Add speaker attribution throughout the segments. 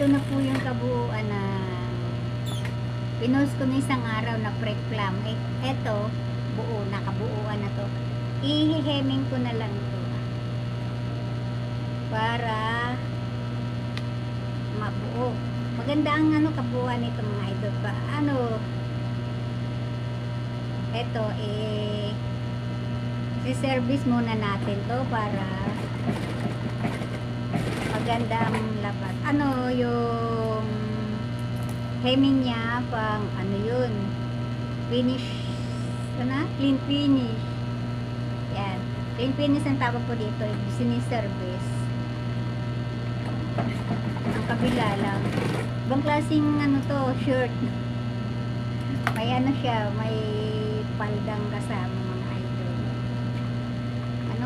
Speaker 1: ito na po yung kabuuan na pinost ko na isang araw na pre-clam. Eto, buo na, kabuuan na to. Ihiheming ko na lang ito para mabuo. Maganda ang kabuuan nito mga idol pa. Eto i-service muna natin to para maganda ang labas. Yung hemming niya pang yun, finish, clean finish. Yan, clean finish ang tawag ko dito, siniservice. Ang kabila lang, ibang klaseng to, shirt. May siya, may paldang kasama mga idol.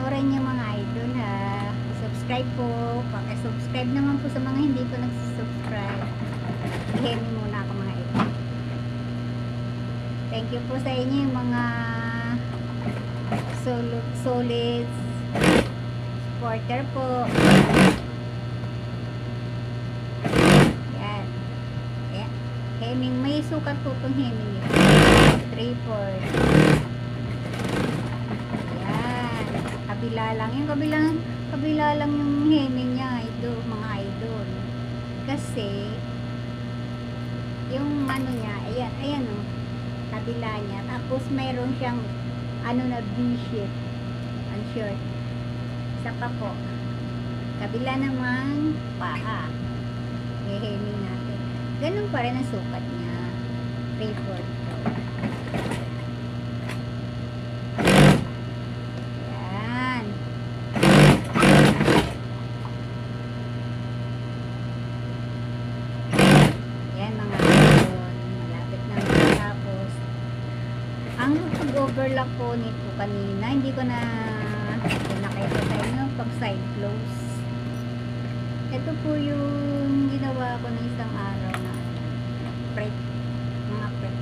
Speaker 1: Rin niyo mga idol ha. Subscribe po, paki-subscribe naman po sa mga hindi pa nag-subscribe. I-hemming muna ako mga idol. Thank you po sa inyo yung mga solid supporter po. Yan. Yan. Hemming, may sukat po itong hemming yun. 3/4. Yan. Kabila lang. Yung kabila lang yung hemming niya, mga idol. Kasi yung niya, ayan kabila niya. Tapos mayroon siyang na V-shape ang short. Isa pa po. Kabila naman paa. I-hemming natin. Ganun pa rin ang sukat niya. 3/4. Yan. Yan mga idol. Malapit na matapos. Ang pag-overlock po nito kanina, hindi ko na pinakita sa inyo pag side close. Ito po yung ginawa ko ng isang araw na prep, mga prep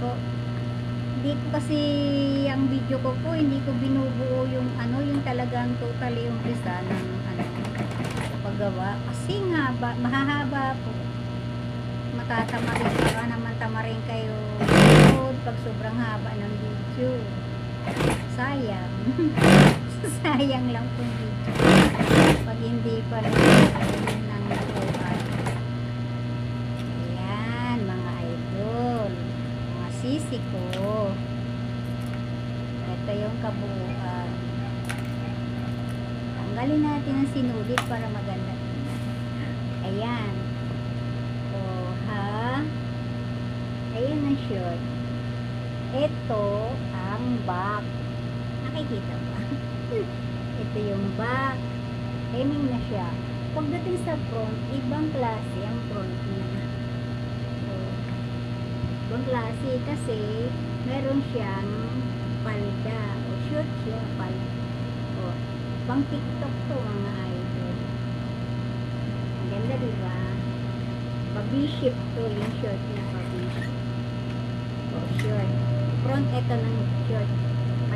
Speaker 1: po. Hindi ko kasi ang video ko po, hindi ko binubuo yung yung talagang totally yung isa ng paggawa. Kasi nga, mahahaba po. Matatamarin, baka naman tamarin kayo pag sobrang haba ng video. Sayang. Sayang lang po video. Pag hindi pa rin ng natutuhan. Ayan, mga idol. Mga sisi ko. Ito yung kabuuan. Tanggalin natin ang sinulid para maganda. Ayan. Ayan ang short. Ito ang back. Nakikita ba? Ito yung back. Hemming na siya. Pagdating sa front, ibang klase ang front niya. So, ibang klase kasi meron siyang palda. O short siya, palda. O, pang TikTok to mga idol. Ang ganda diba? Pa-V-shape to yung short niya. Pa-V-shape. O, short. Front ito ng short.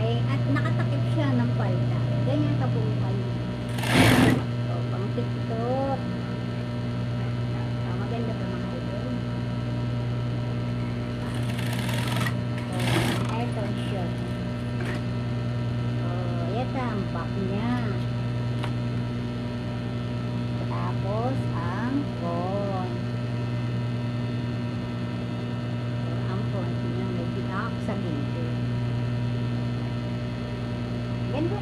Speaker 1: At nakatakip siya ng palda. Ganyan kabuuan niya. O, pang TikTok. O, maganda pa mga idol. O, ito ang short. O, ito ang back niya. Tapos, ang front. Sa gilid. Ganda.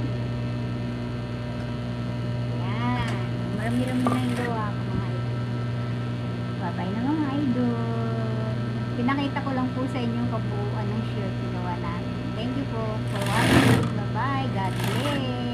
Speaker 1: Yan. Marami-rami na yung gawa ko mga idol. Bye-bye na mga idol. Pinakita ko lang po sa inyo kabuuan ng shirt ginawa natin. Thank you po for watching. Bye-bye. God bless.